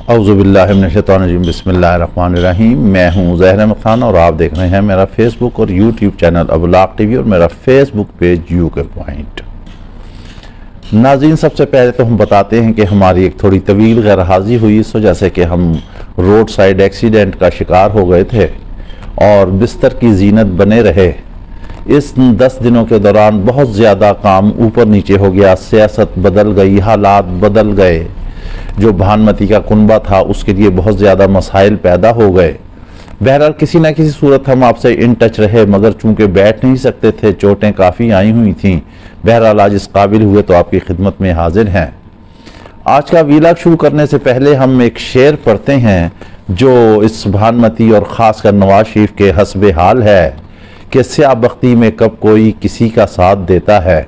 औज़ुबिल्लाहि मिनश्शैतानिर्रजीम बिस्मिल्लाहिर्रहमानिर्रहीम। मैं हूँ ज़हर अहमद खान और आप देख रहे हैं मेरा फेसबुक और यूट्यूब चैनल अबुलाक टीवी और मेरा फेसबुक पेज यूके पॉइंट। नाज़रीन, सबसे पहले तो हम बताते हैं कि हमारी एक थोड़ी तवील गैर हाज़ी हुई इस वजह से कि हम रोड साइड एक्सीडेंट का शिकार हो गए थे और बिस्तर की जीनत बने रहे। इस 10 दिनों के दौरान बहुत ज़्यादा काम ऊपर नीचे हो गया, सियासत बदल गई, हालात बदल गए। जो भानमती का कुनबा था उसके लिए बहुत ज़्यादा मसाइल पैदा हो गए। बहरहाल किसी न किसी सूरत हम आपसे इन टच रहे, मगर चूंकि बैठ नहीं सकते थे, चोटें काफ़ी आई हुई थीं। बहरहाल आज इस काबिल हुए तो आपकी खिदमत में हाजिर हैं। आज का वीलॉग शुरू करने से पहले हम एक शेर पढ़ते हैं जो इस भानमती और ख़ासकर नवाज शरीफ के हस्बे हाल है कि स्याह बख्ती में कब कोई किसी का साथ देता है,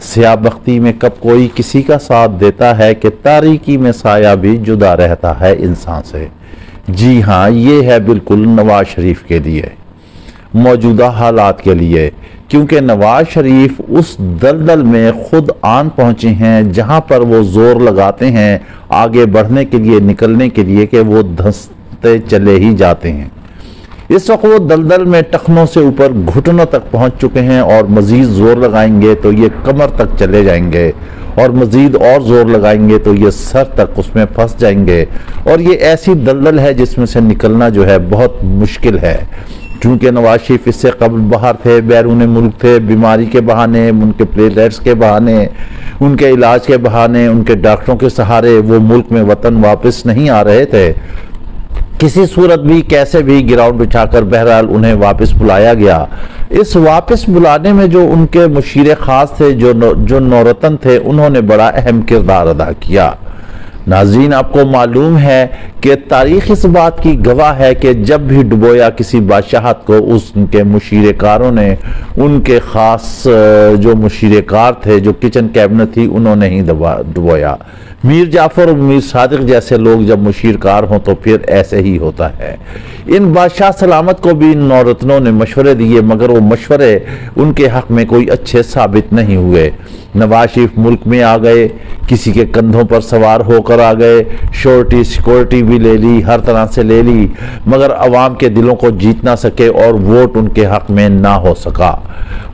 स्याह बख्ती में कब कोई किसी का साथ देता है कि तारीकी में साया भी जुदा रहता है इंसान से। जी हाँ, ये है बिल्कुल नवाज शरीफ के लिए, मौजूदा हालात के लिए, क्योंकि नवाज शरीफ उस दलदल में खुद आन पहुंचे हैं जहां पर वो जोर लगाते हैं आगे बढ़ने के लिए, निकलने के लिए, कि वो धंसते चले ही जाते हैं। इस वक्त वो दलदल में टखनों से ऊपर घुटनों तक पहुंच चुके हैं और मजीद जोर लगाएंगे तो ये कमर तक चले जाएंगे और मजीद और जोर लगाएंगे तो ये सर तक उसमें फंस जाएंगे। और ये ऐसी दलदल है जिसमें से निकलना जो है बहुत मुश्किल है। चूँकि नवाज शरीफ इससे कबल बाहर थे, बैरून मुल्क थे, बीमारी के बहाने, उनके प्लेटलेट्स के बहाने, उनके इलाज के बहाने, उनके डॉक्टरों के सहारे वो मुल्क में वतन वापस नहीं आ रहे थे। किसी सूरत भी कैसे भी ग्राउंड बिछाकर बहरहाल उन्हें वापस बुलाया गया। इस वापस बुलाने में जो उनके मुशीर ख़ास थे, जो नौरतन थे, उन्होंने बड़ा अहम किरदार अदा किया। नाज़रीन, आपको मालूम है कि तारीख़ इस बात की गवाह है कि जब भी डुबोया किसी बादशाहत को, उनके मुशीरकारों ने, उनके ख़ास जो मुशीरकार थे, जो किचन कैबिनेट थी, उन्होंने ही डुबोया। मीर जाफ़र और मीर सादिक जैसे लोग जब मुशीरकार हों तो फिर ऐसे ही होता है। इन बादशाह सलामत को भी इन नौरतनों ने मशवरे दिए, मगर वो मशवरे उनके हक़ में कोई अच्छे साबित नहीं हुए। नवाज शरीफ मुल्क में आ गए, किसी के कंधों पर सवार होकर आ गए, श्योरिटी सिक्योरिटी भी ले ली, हर तरह से ले ली, मगर अवाम के दिलों को जीत ना सके और वोट उनके हक़ में ना हो सका।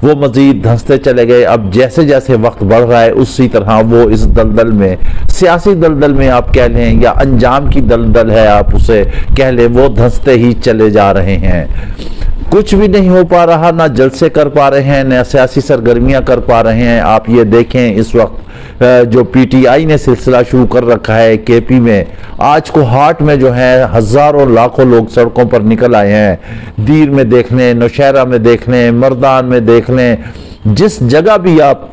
वो मज़ीद धंसते चले गए। अब जैसे जैसे वक्त बढ़ रहा है उसी तरह वो इस दलदल में, सियासी दलदल में आप कह लें या अंजाम की दलदल है आप उसे कह लें, वो धंसते ही चले जा रहे हैं। कुछ भी नहीं हो पा रहा, ना जलसे कर पा रहे हैं, ना सियासी सरगर्मियां कर पा रहे हैं। आप ये देखें, इस वक्त जो पीटीआई ने सिलसिला शुरू कर रखा है केपी में, आज को हाट में जो है हज़ारों लाखों लोग सड़कों पर निकल आए हैं। दीर में देख लें, नौशहरा में देख लें, मर्दान में देख लें, जिस जगह भी आप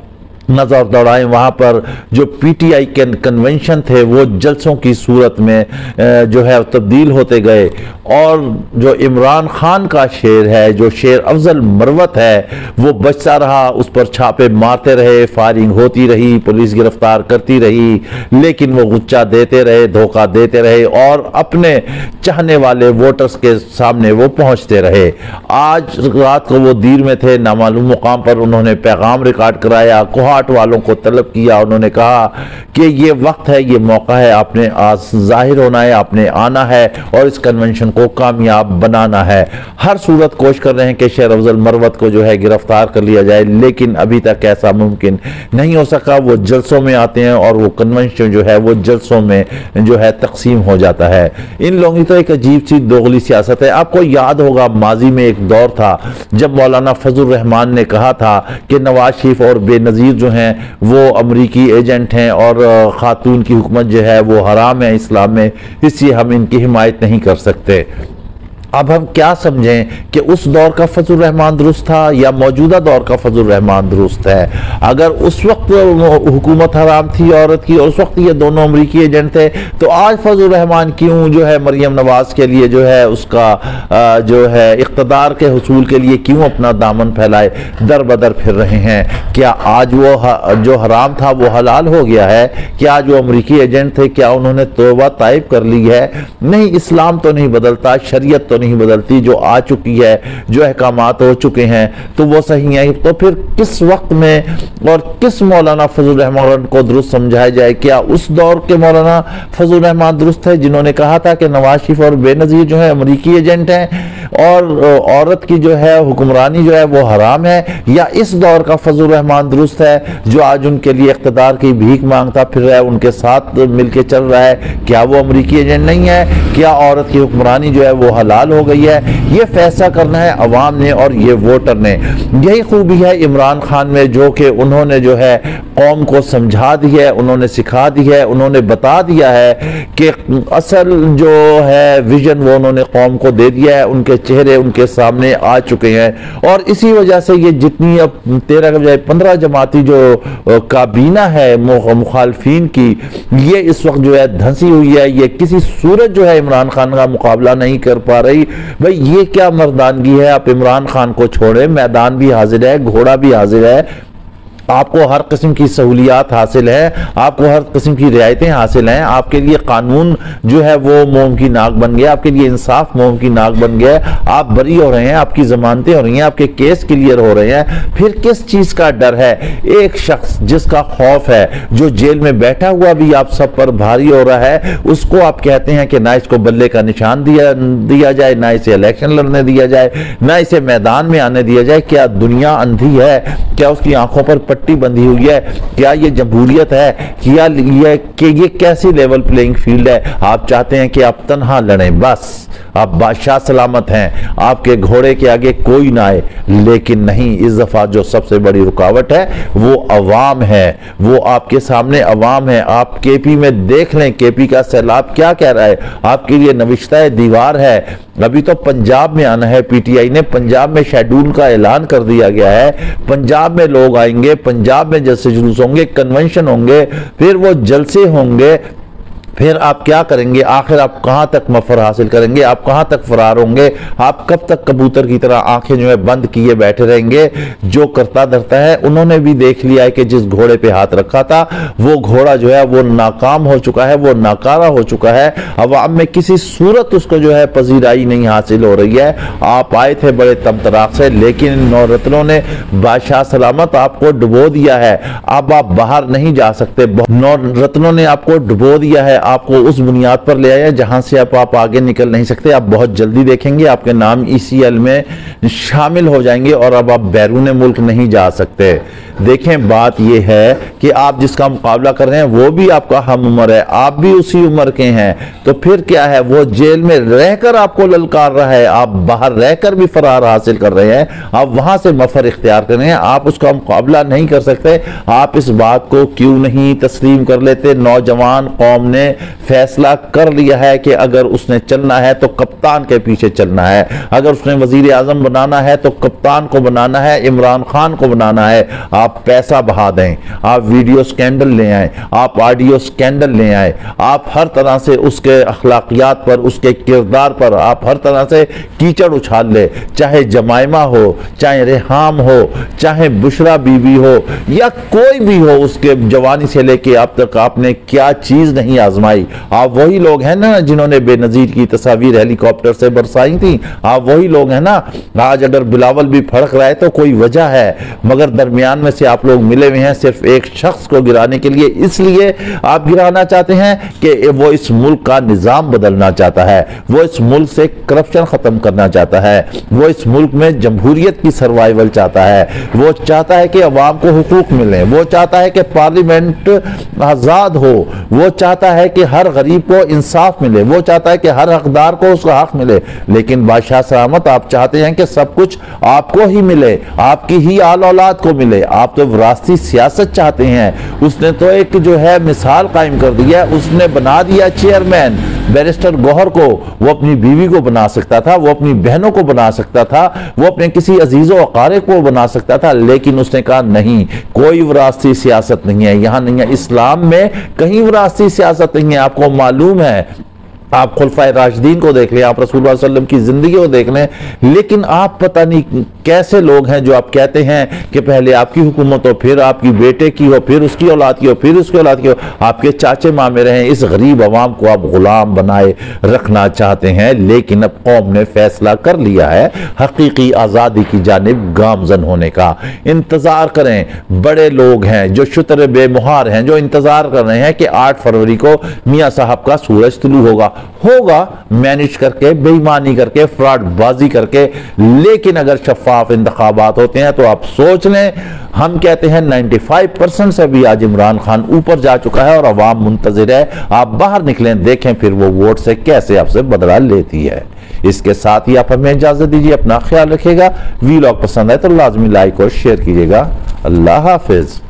नज़र दौड़ाएं वहाँ पर जो पीटीआई के कन्वेंशन थे वो जलसों की सूरत में जो है तब्दील होते गए। और जो इमरान खान का शेर है, जो शेर अफजल मरवत है, वो बचता रहा, उस पर छापे मारते रहे, फायरिंग होती रही, पुलिस गिरफ्तार करती रही, लेकिन वो गुच्चा देते रहे, धोखा देते रहे और अपने चाहने वाले वोटर्स के सामने वो पहुँचते रहे। आज रात को वो दीर में थे, नामालूम मुकाम पर उन्होंने पैगाम रिकॉर्ड कराया, हाट वालों को तलब किया। उन्होंने कहा कि ये वक्त है, ये मौका है, आपने आज जाहिर होना है, आपने आना है और इस कन्वेंशन को कामयाब बनाना है। हर सूरत कोशिश कर रहे हैं कि शेर अफजल मरवत को जो है गिरफ्तार कर लिया जाए, लेकिन अभी तक ऐसा मुमकिन नहीं हो सका। वो जलसों में आते हैं और वो कन्वेंशन जो है वो जलसों में जो है तकसीम हो जाता है। इन लोगों की तो एक अजीब सी दोगली सियासत है। आपको याद होगा माजी में एक दौर था जब मौलाना फजल रहमान ने कहा था कि नवाज शरीफ और बेनज़ीर जो हैं वो अमरीकी एजेंट हैं और खातून की हुकूमत जो है वो हराम है इस्लाम में, इसलिए हम इनकी हिमायत नहीं कर सकते। अब हम क्या समझें कि उस दौर का फजल रहमान दुरुस्त था या मौजूदा दौर का फजल रहमान दुरुस्त है? अगर उस वक्त हुकूमत हराम थी औरत की और उस वक्त ये दोनों अमरीकी एजेंट थे, तो आज फजल रहमान क्यों जो है मरियम नवाज के लिए जो है उसका जो है इक़्तिदार के हुसूल के लिए क्यों अपना दामन फैलाए दर बदर फिर रहे हैं? क्या आज वो जो हराम था वो हलाल हो गया है? क्या जो अमरीकी एजेंट थे क्या उन्होंने तौबा ताइब कर ली है? नहीं, इस्लाम तो नहीं बदलता, शरीयत तो नहीं बदलती, जो आ चुकी है, जो अहकामात हो चुके हैं तो वो सही है। तो फिर किस वक्त में और किस मौलाना फजल रहमान को दुरुस्त समझाया जाए? क्या उस दौर के मौलाना फजल रहमान दुरुस्त है जिन्होंने कहा था कि नवाज शरीफ और बेनजीर जो है अमरीकी एजेंट हैं और औरत की जो है हुक्मरानी जो है वो हराम है? या इस दौर का फजल रहमान दुरुस्त है जो आज उनके लिए इख्तिदार की भीख मांगता फिर रहा है, उनके साथ मिलके चल रहा है? क्या वो अमरीकी एजेंट नहीं है? क्या औरत की हुक्मरानी जो है वो हलाल हो गई है? ये फैसला करना है अवाम ने और ये वोटर ने। यही खूबी है इमरान खान में, जो कि उन्होंने जो है कौम को समझा दी है, उन्होंने सिखा दी है, उन्होंने बता दिया है कि असल जो है विजन वो उन्होंने कौम को दे दिया है, उनके चेहरे उनके सामने आ चुके हैं। और इसी वजह से ये जितनी अब 13 के बजाय 15 जमाती जो काबीना है मुखालफीन की, ये इस वक्त जो है धंसी हुई है, ये किसी सूरत जो है इमरान खान का मुकाबला नहीं कर पा रही। भाई ये क्या मर्दानगी है? आप इमरान खान को छोड़े, मैदान भी हाजिर है, घोड़ा भी हाजिर है, आपको हर किस्म की सहूलियात हासिल है, आपको हर किस्म की रियायतें हासिल हैं, आपके लिए कानून जो है वो मोम की नाक बन गया, आपके लिए इंसाफ मोम की नाक बन गया, आप बरी हो रहे हैं, आपकी जमानतें हो रही हैं, आपके केस क्लियर हो रहे हैं, फिर किस चीज का डर है? एक शख्स जिसका खौफ है, जो जेल में बैठा हुआ भी आप सब पर भारी हो रहा है, उसको आप कहते हैं कि ना इसको बल्ले का निशान दिया जाए, ना इसे इलेक्शन लड़ने दिया जाए, ना इसे मैदान में आने दिया जाए। क्या दुनिया अंधी है? क्या उसकी आंखों पर पट्टी बंधी हुई है? क्या ये जमहूरियत है? क्या ये कैसी लेवल प्लेइंग फील्ड है? आप चाहते हैं कि आप तन्हा लड़ें, बस आप बादशाह सलामत हैं, आपके घोड़े के आगे कोई ना आए। लेकिन नहीं, इस दफा जो सबसे बड़ी रुकावट है वो अवाम है, वो आपके सामने अवाम है। आप केपी में देख लें, केपी का सैलाब क्या कह रहा है, आपके लिए नविश्ता दीवार है। अभी तो पंजाब में आना है, पीटीआई ने पंजाब में शेड्यूल का ऐलान कर दिया गया है, पंजाब में लोग आएंगे, पंजाब में जलसे जुलूस होंगे, कन्वेंशन होंगे, फिर वो जलसे होंगे, फिर आप क्या करेंगे? आखिर आप कहां तक मफर हासिल करेंगे? आप कहां तक फरार होंगे? आप कब तक कबूतर की तरह आंखें जो है बंद किए बैठे रहेंगे? जो करता धरता है, उन्होंने भी देख लिया है कि जिस घोड़े पे हाथ रखा था वो घोड़ा जो है वो नाकाम हो चुका है, वो नाकारा हो चुका है। अवाम में किसी सूरत उसको जो है पजीराई नहीं हासिल हो रही है। आप आए थे बड़े तमतराक से, लेकिन नौ रत्नों ने बादशाह सलामत आपको डुबो दिया है। अब आप बाहर नहीं जा सकते। नौ रत्नों ने आपको डुबो दिया है, आपको उस बुनियाद पर ले आया जहां से आप आगे निकल नहीं सकते। आप बहुत जल्दी देखेंगे आपके नाम ईसीएल में शामिल हो जाएंगे और अब आप बैरून मुल्क नहीं जा सकते। देखें, बात यह है कि आप जिसका मुकाबला कर रहे हैं वो भी आपका हम उम्र है, आप भी उसी उम्र के हैं, तो फिर क्या है? वो जेल में रहकर आपको ललकार रहा है, आप बाहर रहकर भी फरार हासिल कर रहे हैं, आप वहां से मफर इख्तियार कर रहे हैं, आप उसका मुकाबला नहीं कर सकते। आप इस बात को क्यों नहीं तस्लीम कर लेते? नौजवान कौम ने फैसला कर लिया है कि अगर उसने चलना है तो कप्तान के पीछे चलना है, अगर उसने वजीर आजम बनाना है तो कप्तान को बनाना है, इमरान खान को बनाना है। आप पैसा बहा दें, आप वीडियो स्कैंडल ले आए, आप ऑडियो स्कैंडल ले आए, आप हर तरह से उसके अखलाकियात पर, उसके किरदार पर आप हर तरह से कीचड़ उछाल ले, चाहे जमाइमा हो, चाहे रेहाम हो, चाहे बुशरा बीवी हो, या कोई भी हो, उसके जवानी से लेके अब तक आपने क्या चीज नहीं आजमाई। आप वही लोग हैं ना जिन्होंने बेनजीर की तस्वीर हेलीकॉप्टर से बरसाई थी, आप वही लोग हैं ना। आज अगर बिलावल भी फड़क रहा है तो कोई वजह है, मगर दरमियान में से आप लोग मिले हुए हैं सिर्फ एक शख्स को गिराने के लिए। इसलिए आप गिराना चाहते हैं कि वो इस मुल्क का निजाम बदलना चाहता है, वो इस मुल्क से करप्शन खत्म करना चाहता है, वो इस मुल्क में जमहूरियत की सर्वाइवल चाहता है, वो चाहता है कि अवाम को हुकूक मिले, वो चाहता है कि पार्लियामेंट आजाद हो, वो चाहता है कि हर गरीब को इंसाफ मिले, वो चाहता है कि हर हकदार को उसका हक मिले। लेकिन बादशाह सलामत, आप चाहते हैं कि सब कुछ आपको ही मिले, आपकी ही आल औलाद को मिले। आप तो विरासती सियासत चाहते हैं। उसने तो एक जो है मिसाल कायम कर दी है, उसने बना दिया चेयरमैन बैरिस्टर गौहर को। वो अपनी बीवी को बना सकता था, वो अपनी बहनों को बना सकता था, वो अपने किसी अजीजों अकारे को बना सकता था, लेकिन उसने कहा नहीं, कोई विरासती सियासत नहीं है, यहां नहीं है, इस्लाम में कहीं विरासती सियासत नहीं है। आपको मालूम है आप खुलफाए राशिदीन को देख लें, आप रसूलुल्लाह सल्लल्लाहु अलैहि वसल्लम की जिंदगी को देख लें, लेकिन आप पता नहीं कैसे लोग हैं जो आप कहते हैं कि पहले आपकी हुकूमत हो, फिर आपकी बेटे की हो, फिर उसकी औलाद की हो, फिर उसकी औलाद की हो, आपके चाचे मामे रहे। इस गरीब अवाम को आप गुलाम बनाए रखना चाहते हैं, लेकिन अब कौम ने फैसला कर लिया है हकीकी आज़ादी की जानिब गामजन होने का। इंतजार करें, बड़े लोग हैं जो शुतर बेमुहार हैं, जो इंतजार कर रहे हैं कि 8 फरवरी को मियाँ साहब का सूरज तुलू होगा मैनेज करके, बेईमानी करके, फ्रॉडबाजी करके। लेकिन अगर शफाफ इंतखाबात होते हैं तो आप सोच लें, हम कहते हैं 95% से भी आज इमरान खान ऊपर जा चुका है और अवाम मुंतजिर है। आप बाहर निकलें, देखें फिर वो वोट से कैसे आपसे बदला लेती है। इसके साथ ही आप हमें इजाजत दीजिए, अपना ख्याल रखिएगा। वीलॉग पसंद आए तो लाजमी लाइक और शेयर कीजिएगा। अल्लाह हाफिज।